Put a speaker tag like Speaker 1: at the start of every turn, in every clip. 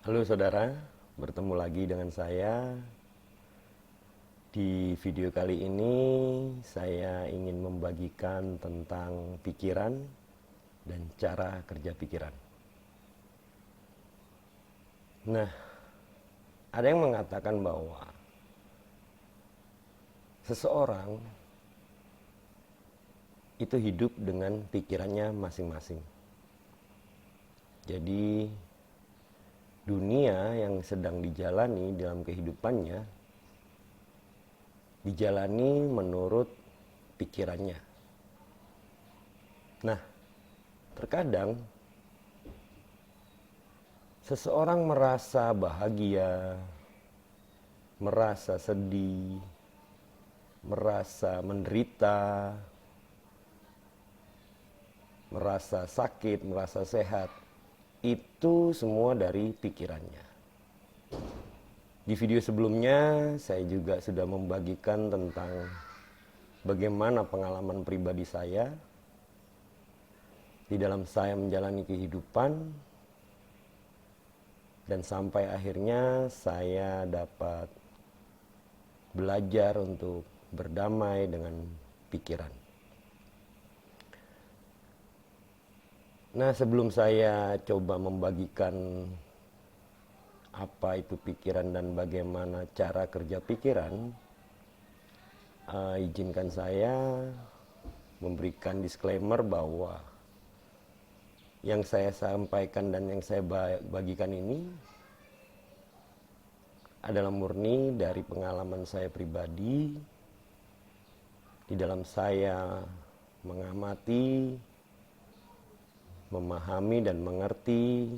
Speaker 1: Halo saudara, bertemu lagi dengan saya. Di video kali ini saya ingin membagikan tentang pikiran dan cara kerja pikiran. Nah, ada yang mengatakan bahwa seseorang itu hidup dengan pikirannya masing-masing. Jadi dunia yang sedang dijalani dalam kehidupannya dijalani menurut pikirannya. Nah, terkadang seseorang merasa bahagia, merasa sedih, merasa menderita, merasa sakit, merasa sehat. Itu semua dari pikirannya. Di video sebelumnya saya juga sudah membagikan tentang bagaimana pengalaman pribadi saya di dalam saya menjalani kehidupan dan sampai akhirnya saya dapat belajar untuk berdamai dengan pikiran. Nah, sebelum saya coba membagikan apa itu pikiran dan bagaimana cara kerja pikiran, izinkan saya memberikan disclaimer bahwa yang saya sampaikan dan yang saya bagikan ini adalah murni dari pengalaman saya pribadi di dalam saya mengamati, memahami dan mengerti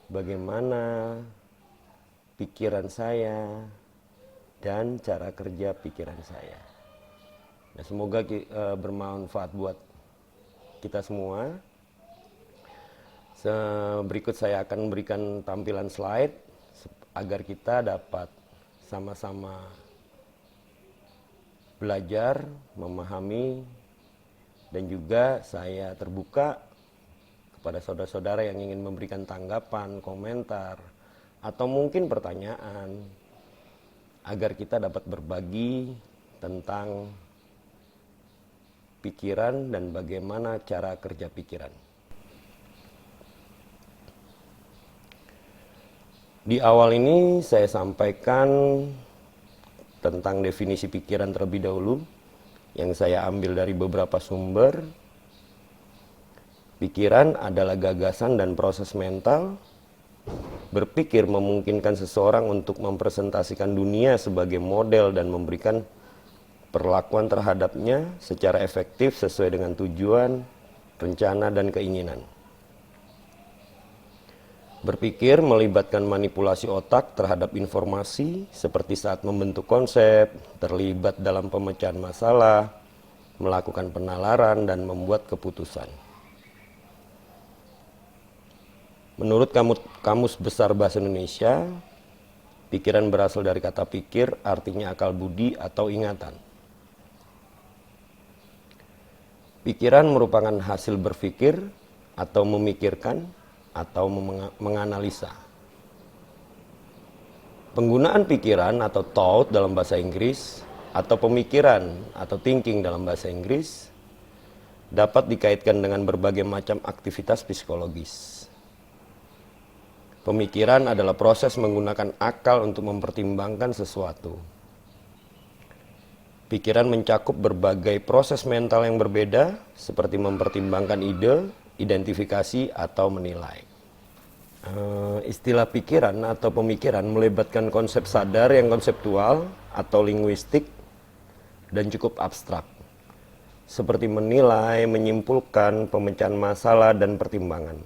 Speaker 1: bagaimana pikiran saya dan cara kerja pikiran saya. Nah, semoga bermanfaat buat kita semua. Berikut saya akan memberikan tampilan slide agar kita dapat sama-sama belajar, memahami, dan juga saya terbuka kepada saudara-saudara yang ingin memberikan tanggapan, komentar, atau mungkin pertanyaan agar kita dapat berbagi tentang pikiran dan bagaimana cara kerja pikiran. Di awal ini saya sampaikan tentang definisi pikiran terlebih dahulu yang saya ambil dari beberapa sumber. Pikiran adalah gagasan dan proses mental. Berpikir memungkinkan seseorang untuk mempresentasikan dunia sebagai model dan memberikan perlakuan terhadapnya secara efektif sesuai dengan tujuan, rencana, dan keinginan. Berpikir melibatkan manipulasi otak terhadap informasi seperti saat membentuk konsep, terlibat dalam pemecahan masalah, melakukan penalaran, dan membuat keputusan. Menurut Kamus Besar Bahasa Indonesia, pikiran berasal dari kata pikir, artinya akal budi atau ingatan. Pikiran merupakan hasil berpikir atau memikirkan atau menganalisa. Penggunaan pikiran atau thought dalam bahasa Inggris atau pemikiran atau thinking dalam bahasa Inggris dapat dikaitkan dengan berbagai macam aktivitas psikologis. Pemikiran adalah proses menggunakan akal untuk mempertimbangkan sesuatu. Pikiran mencakup berbagai proses mental yang berbeda, seperti mempertimbangkan ide, identifikasi, atau menilai. Istilah pikiran atau pemikiran melibatkan konsep sadar yang konseptual atau linguistik dan cukup abstrak, seperti menilai, menyimpulkan, pemecahan masalah, dan pertimbangan.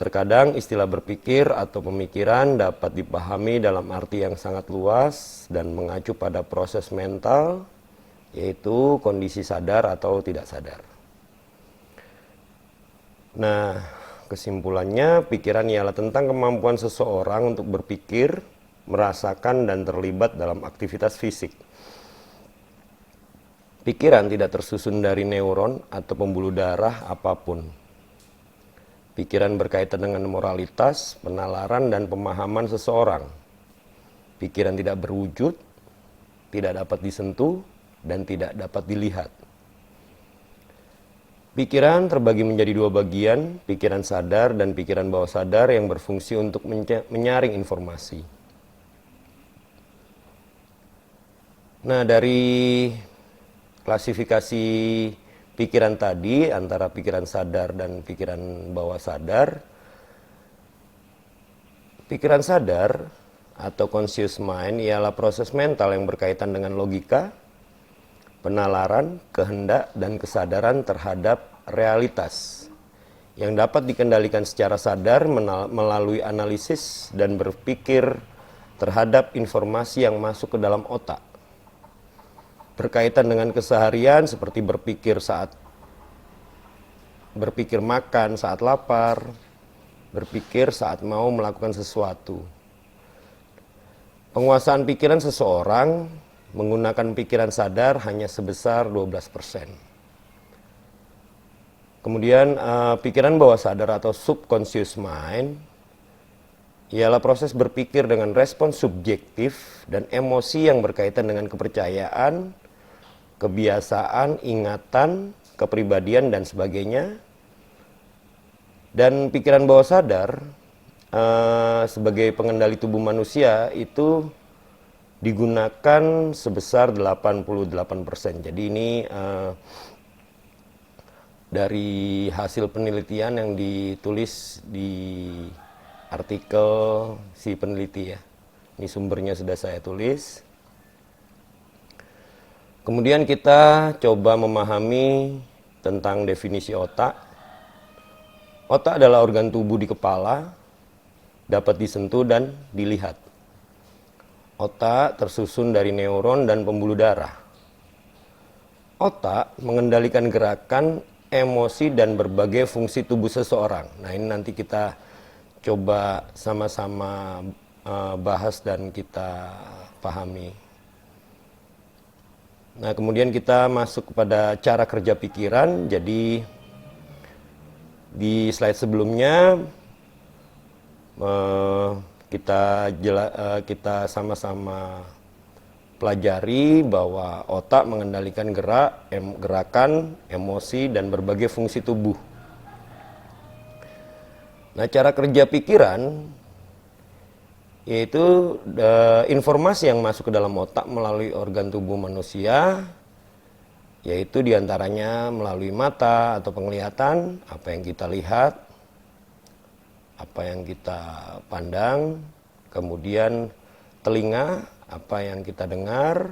Speaker 1: Terkadang istilah berpikir atau pemikiran dapat dipahami dalam arti yang sangat luas dan mengacu pada proses mental, yaitu kondisi sadar atau tidak sadar. Nah, kesimpulannya, pikiran ialah tentang kemampuan seseorang untuk berpikir, merasakan, dan terlibat dalam aktivitas fisik. Pikiran tidak tersusun dari neuron atau pembuluh darah apapun. Pikiran berkaitan dengan moralitas, penalaran, dan pemahaman seseorang. Pikiran tidak berwujud, tidak dapat disentuh, dan tidak dapat dilihat. Pikiran terbagi menjadi dua bagian, pikiran sadar dan pikiran bawah sadar yang berfungsi untuk menyaring informasi. Nah, dari klasifikasi pikiran tadi antara pikiran sadar dan pikiran bawah sadar, pikiran sadar atau conscious mind ialah proses mental yang berkaitan dengan logika, penalaran, kehendak, dan kesadaran terhadap realitas yang dapat dikendalikan secara sadar melalui analisis dan berpikir terhadap informasi yang masuk ke dalam otak. Berkaitan dengan keseharian seperti berpikir makan saat lapar, berpikir saat mau melakukan sesuatu. Penguasaan pikiran seseorang menggunakan pikiran sadar hanya sebesar 12%. Kemudian pikiran bawah sadar atau subconscious mind ialah proses berpikir dengan respons subjektif dan emosi yang berkaitan dengan kepercayaan, kebiasaan, ingatan, kepribadian, dan sebagainya. Dan pikiran bawah sadar sebagai pengendali tubuh manusia itu digunakan sebesar 88%. Jadi ini dari hasil penelitian yang ditulis di artikel si peneliti ya. Ini sumbernya sudah saya tulis. Kemudian kita coba memahami tentang definisi otak. Otak adalah organ tubuh di kepala, dapat disentuh dan dilihat. Otak tersusun dari neuron dan pembuluh darah. Otak mengendalikan gerakan, emosi, dan berbagai fungsi tubuh seseorang. Nah, ini nanti kita coba sama-sama bahas dan kita pahami. Nah, kemudian kita masuk kepada cara kerja pikiran. Jadi, di slide sebelumnya kita sama-sama pelajari bahwa otak mengendalikan gerakan, emosi, dan berbagai fungsi tubuh. Nah, cara kerja pikiran yaitu informasi yang masuk ke dalam otak melalui organ tubuh manusia, yaitu diantaranya melalui mata atau penglihatan, apa yang kita lihat, apa yang kita pandang, kemudian telinga, apa yang kita dengar,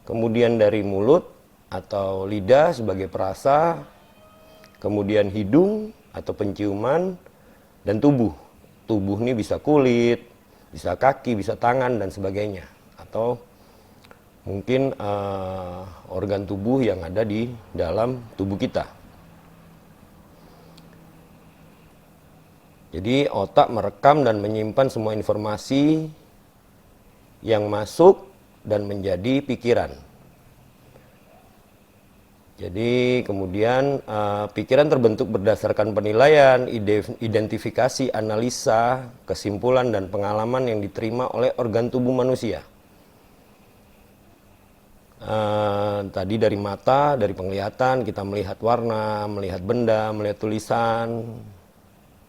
Speaker 1: kemudian dari mulut atau lidah sebagai perasa, kemudian hidung atau penciuman, dan tubuh. Tubuh ini bisa kulit, bisa kaki, bisa tangan, dan sebagainya. Atau mungkin organ tubuh yang ada di dalam tubuh kita. Jadi otak merekam dan menyimpan semua informasi yang masuk dan menjadi pikiran. Jadi kemudian pikiran terbentuk berdasarkan penilaian, identifikasi, analisa, kesimpulan, dan pengalaman yang diterima oleh organ tubuh manusia. Tadi dari mata, dari penglihatan, kita melihat warna, melihat benda, melihat tulisan,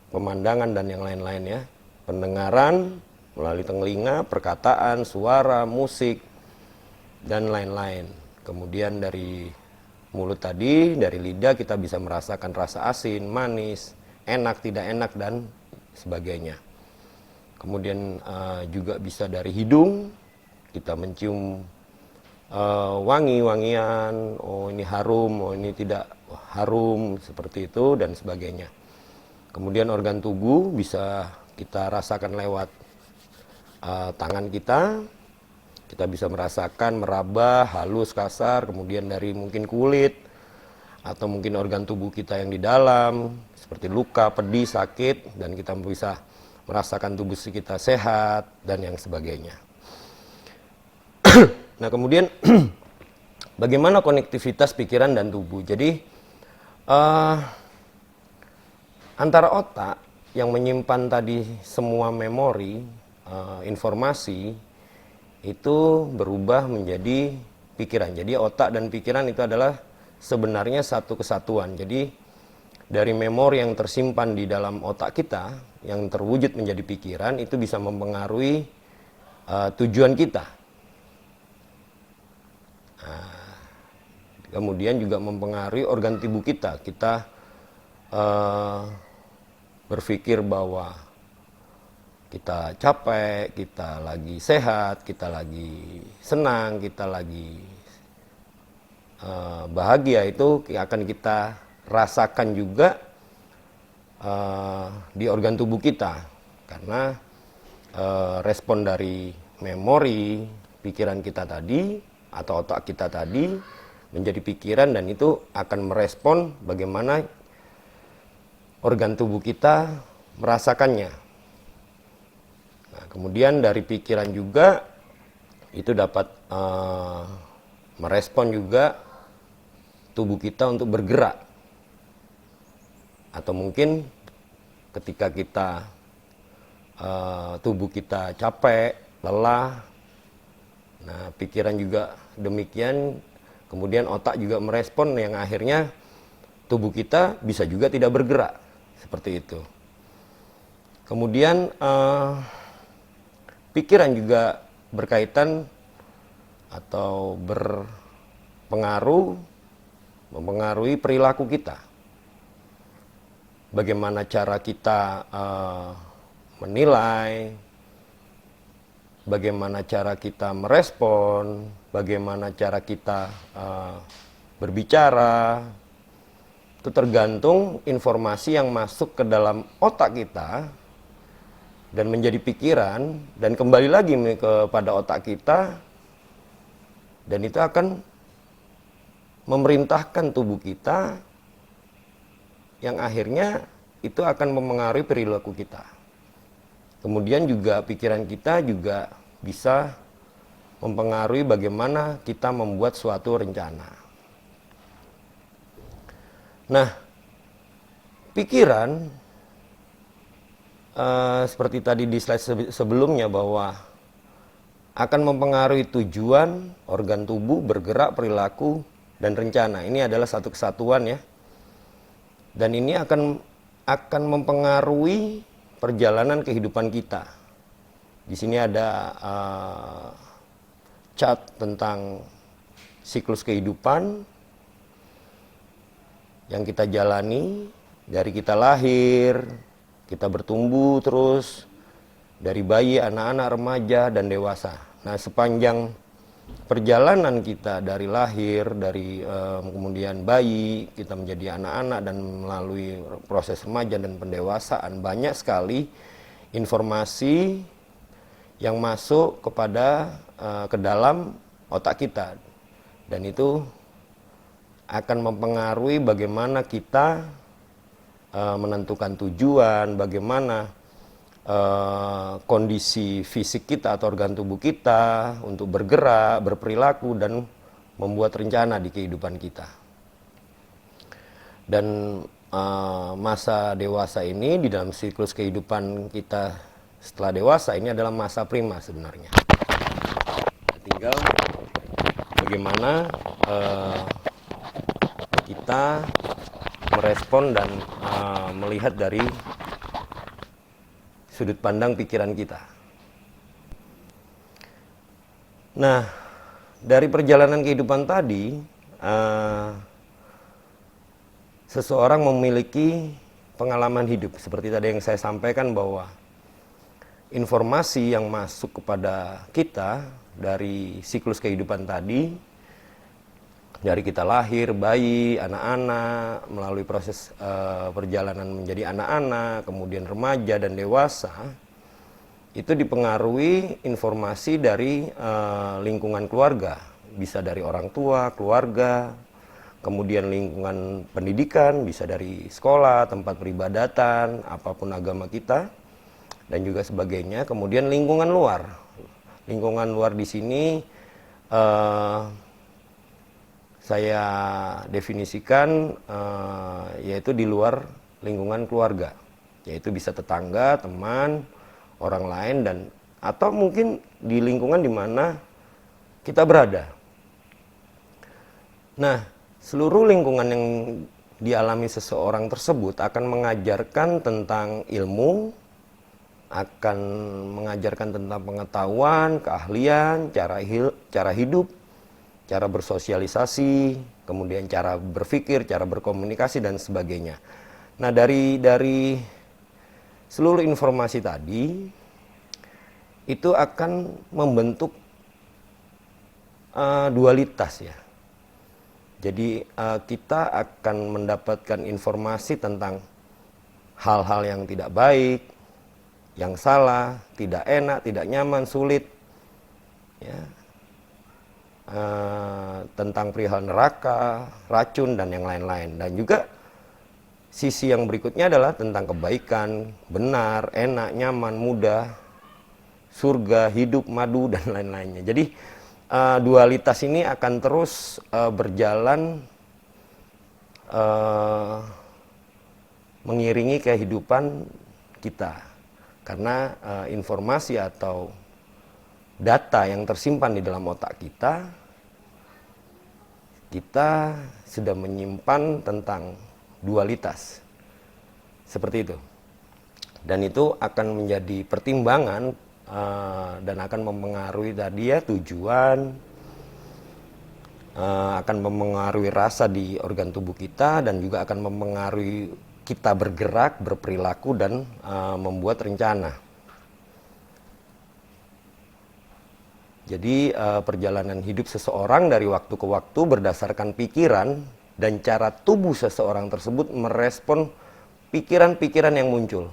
Speaker 1: pemandangan, dan yang lain-lain ya. Pendengaran melalui telinga, perkataan, suara, musik, dan lain-lain. Kemudian dari mulut tadi, dari lidah kita bisa merasakan rasa asin, manis, enak, tidak enak, dan sebagainya. Kemudian juga bisa dari hidung, kita mencium wangi-wangian, oh ini harum, oh ini tidak harum, seperti itu, dan sebagainya. Kemudian organ tubuh bisa kita rasakan lewat tangan kita bisa merasakan meraba, halus, kasar, kemudian dari mungkin kulit, atau mungkin organ tubuh kita yang di dalam, seperti luka, pedih, sakit, dan kita bisa merasakan tubuh kita sehat, dan yang sebagainya. Nah, kemudian bagaimana konektivitas pikiran dan tubuh? Jadi Antara otak yang menyimpan tadi semua memori, informasi, itu berubah menjadi pikiran. Jadi otak dan pikiran itu adalah sebenarnya satu kesatuan. Jadi dari memori yang tersimpan di dalam otak kita, yang terwujud menjadi pikiran, itu bisa mempengaruhi tujuan kita. Kemudian juga mempengaruhi organ tubuh kita. Kita berpikir bahwa kita capek, kita lagi sehat, kita lagi senang, kita lagi bahagia, itu akan kita rasakan juga di organ tubuh kita. Karena respon dari memori pikiran kita tadi atau otak kita tadi menjadi pikiran, dan itu akan merespon bagaimana organ tubuh kita merasakannya. Nah, kemudian dari pikiran juga itu dapat merespon juga tubuh kita untuk bergerak. Atau mungkin ketika kita tubuh kita capek, lelah, nah pikiran juga demikian, kemudian otak juga merespon yang akhirnya tubuh kita bisa juga tidak bergerak, seperti itu. Kemudian pikiran juga berkaitan atau mempengaruhi perilaku kita. Bagaimana cara kita menilai, bagaimana cara kita merespon, bagaimana cara kita berbicara, itu tergantung informasi yang masuk ke dalam otak kita dan menjadi pikiran dan kembali lagi kepada otak kita, dan itu akan memerintahkan tubuh kita yang akhirnya itu akan mempengaruhi perilaku kita. Kemudian juga pikiran kita juga bisa mempengaruhi bagaimana kita membuat suatu rencana. Nah, pikiran seperti tadi di slide sebelumnya bahwa akan mempengaruhi tujuan, organ tubuh, bergerak, perilaku, dan rencana. Ini adalah satu kesatuan ya. Dan ini akan mempengaruhi perjalanan kehidupan kita. Di sini ada chart tentang siklus kehidupan yang kita jalani dari kita lahir, kita bertumbuh terus dari bayi, anak-anak, remaja, dan dewasa. Nah, sepanjang perjalanan kita dari lahir, dari kemudian bayi, kita menjadi anak-anak dan melalui proses remaja dan pendewasaan, banyak sekali informasi yang masuk ke dalam otak kita, dan itu akan mempengaruhi bagaimana kita menentukan tujuan, bagaimana kondisi fisik kita atau organ tubuh kita untuk bergerak, berperilaku, dan membuat rencana di kehidupan kita. Dan masa dewasa ini di dalam siklus kehidupan kita setelah dewasa ini adalah masa prima sebenarnya. Tinggal bagaimana kita merespon dan melihat dari sudut pandang pikiran kita. Nah, dari perjalanan kehidupan tadi, seseorang memiliki pengalaman hidup. Seperti tadi yang saya sampaikan bahwa informasi yang masuk kepada kita dari siklus kehidupan tadi, dari kita lahir, bayi, anak-anak, melalui proses perjalanan menjadi anak-anak, kemudian remaja dan dewasa, itu dipengaruhi informasi dari lingkungan keluarga. Bisa dari orang tua, keluarga, kemudian lingkungan pendidikan, bisa dari sekolah, tempat peribadatan, apapun agama kita, dan juga sebagainya. Kemudian lingkungan luar. Lingkungan luar di sini saya definisikan yaitu di luar lingkungan keluarga, yaitu bisa tetangga, teman, orang lain, dan atau mungkin di lingkungan di mana kita berada. Nah, seluruh lingkungan yang dialami seseorang tersebut akan mengajarkan tentang ilmu, akan mengajarkan tentang pengetahuan, keahlian, cara hidup, cara bersosialisasi, kemudian cara berpikir, cara berkomunikasi, dan sebagainya. Nah, dari seluruh informasi tadi, itu akan membentuk dualitas ya. Jadi kita akan mendapatkan informasi tentang hal-hal yang tidak baik, yang salah, tidak enak, tidak nyaman, sulit, ya. Tentang perihal neraka, racun, dan yang lain-lain. Dan juga sisi yang berikutnya adalah tentang kebaikan, benar, enak, nyaman, mudah, surga, hidup, madu, dan lain-lainnya. Jadi dualitas ini akan terus berjalan mengiringi kehidupan kita, karena informasi atau data yang tersimpan di dalam otak kita sudah menyimpan tentang dualitas seperti itu, dan itu akan menjadi pertimbangan dan akan mempengaruhi tadi ya tujuan, akan mempengaruhi rasa di organ tubuh kita, dan juga akan mempengaruhi kita bergerak, berperilaku, dan membuat rencana. Jadi perjalanan hidup seseorang dari waktu ke waktu berdasarkan pikiran dan cara tubuh seseorang tersebut merespon pikiran-pikiran yang muncul.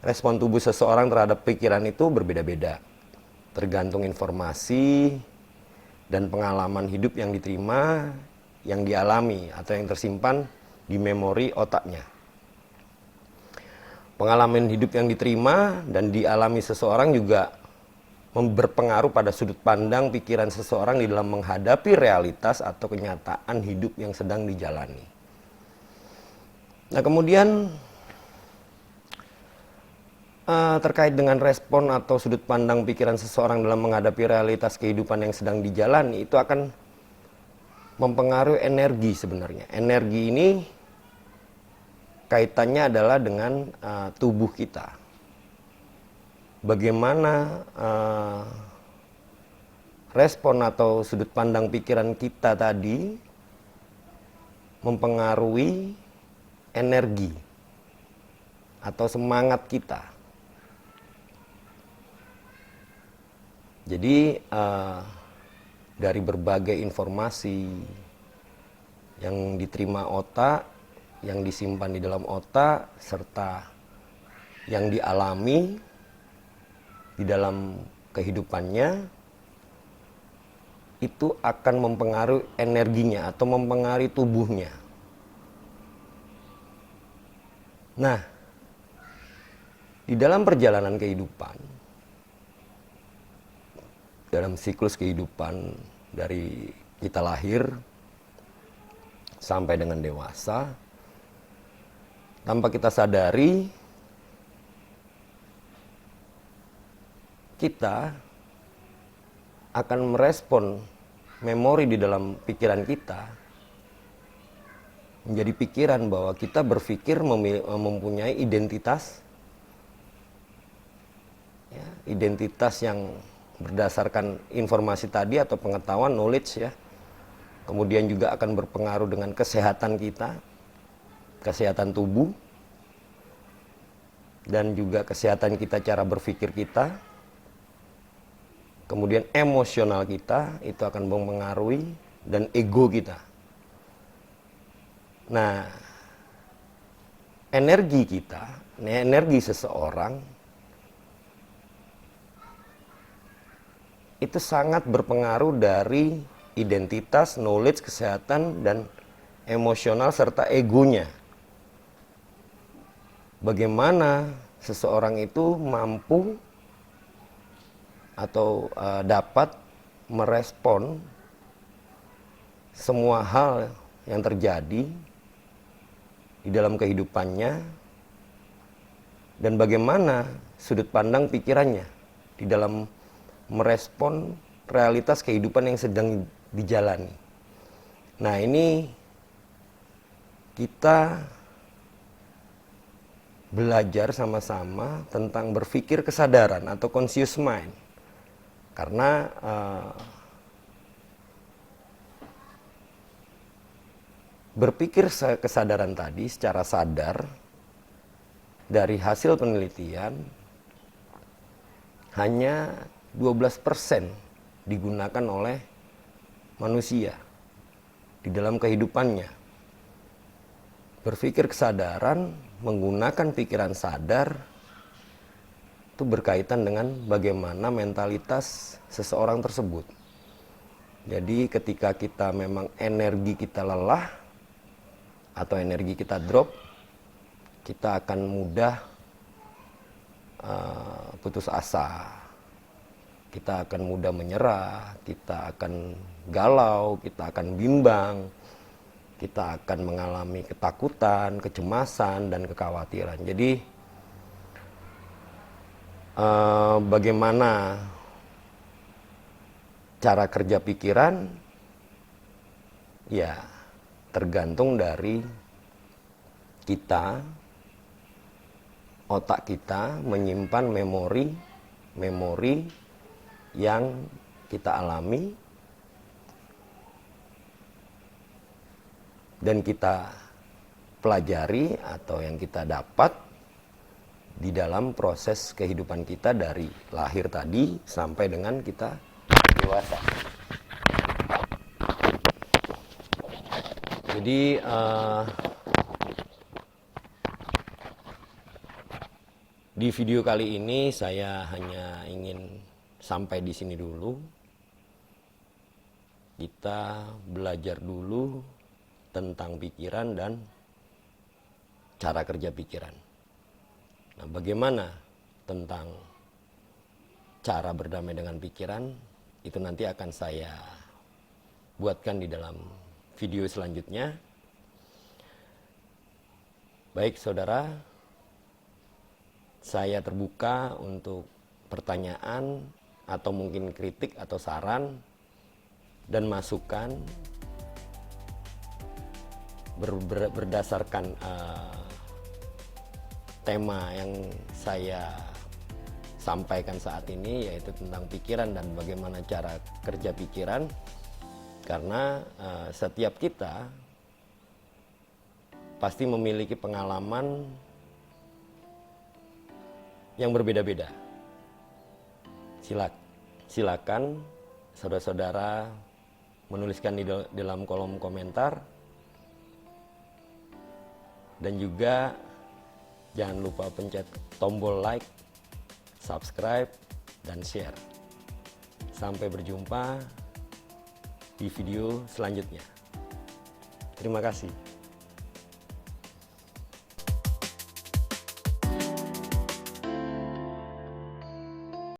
Speaker 1: Respon tubuh seseorang terhadap pikiran itu berbeda-beda, tergantung informasi dan pengalaman hidup yang diterima, yang dialami, atau yang tersimpan di memori otaknya. Pengalaman hidup yang diterima dan dialami seseorang juga berpengaruh pada sudut pandang pikiran seseorang di dalam menghadapi realitas atau kenyataan hidup yang sedang dijalani. Nah, kemudian terkait dengan respon atau sudut pandang pikiran seseorang dalam menghadapi realitas kehidupan yang sedang dijalani, itu akan mempengaruhi energi sebenarnya. Energi ini kaitannya adalah dengan tubuh kita. Bagaimana respon atau sudut pandang pikiran kita tadi mempengaruhi energi atau semangat kita. Jadi dari berbagai informasi yang diterima otak, yang disimpan di dalam otak, serta yang dialami di dalam kehidupannya, itu akan mempengaruhi energinya atau mempengaruhi tubuhnya. Nah, di dalam perjalanan kehidupan, dalam siklus kehidupan dari kita lahir sampai dengan dewasa, tanpa kita sadari, kita akan merespon memori di dalam pikiran kita menjadi pikiran bahwa kita berpikir mempunyai identitas, ya, identitas yang berdasarkan informasi tadi atau pengetahuan, knowledge ya. Kemudian juga akan berpengaruh dengan kesehatan kita, kesehatan tubuh, dan juga kesehatan kita, cara berpikir kita. Kemudian emosional kita itu akan mempengaruhi, dan ego kita. Nah, energi kita, energi seseorang itu sangat berpengaruh dari identitas, knowledge, kesehatan, dan emosional serta egonya. Bagaimana seseorang itu mampu atau dapat merespon semua hal yang terjadi di dalam kehidupannya, dan bagaimana sudut pandang pikirannya di dalam merespon realitas kehidupan yang sedang dijalani. Nah, ini kita belajar sama-sama tentang berpikir kesadaran atau conscious mind. Karena berpikir kesadaran tadi secara sadar dari hasil penelitian hanya 12% digunakan oleh manusia di dalam kehidupannya. Berpikir kesadaran menggunakan pikiran sadar itu berkaitan dengan bagaimana mentalitas seseorang tersebut. Jadi ketika kita memang energi kita lelah atau energi kita drop, kita akan mudah putus asa. Kita akan mudah menyerah, kita akan galau, kita akan bimbang, kita akan mengalami ketakutan, kecemasan, dan kekhawatiran. Jadi bagaimana cara kerja pikiran? Ya, tergantung dari kita, otak kita menyimpan memori yang kita alami dan kita pelajari atau yang kita dapat di dalam proses kehidupan kita dari lahir tadi sampai dengan kita dewasa. Jadi di video kali ini saya hanya ingin sampai di sini dulu. Kita belajar dulu tentang pikiran dan cara kerja pikiran. Nah, bagaimana tentang cara berdamai dengan pikiran, itu nanti akan saya buatkan di dalam video selanjutnya. Baik saudara, saya terbuka untuk pertanyaan atau mungkin kritik atau saran dan masukan berdasarkan tema yang saya sampaikan saat ini, yaitu tentang pikiran dan bagaimana cara kerja pikiran. Karena setiap kita pasti memiliki pengalaman yang berbeda-beda. Silakan saudara-saudara menuliskan di dalam kolom komentar, dan juga jangan lupa pencet tombol like, subscribe, dan share. Sampai berjumpa di video selanjutnya. Terima kasih.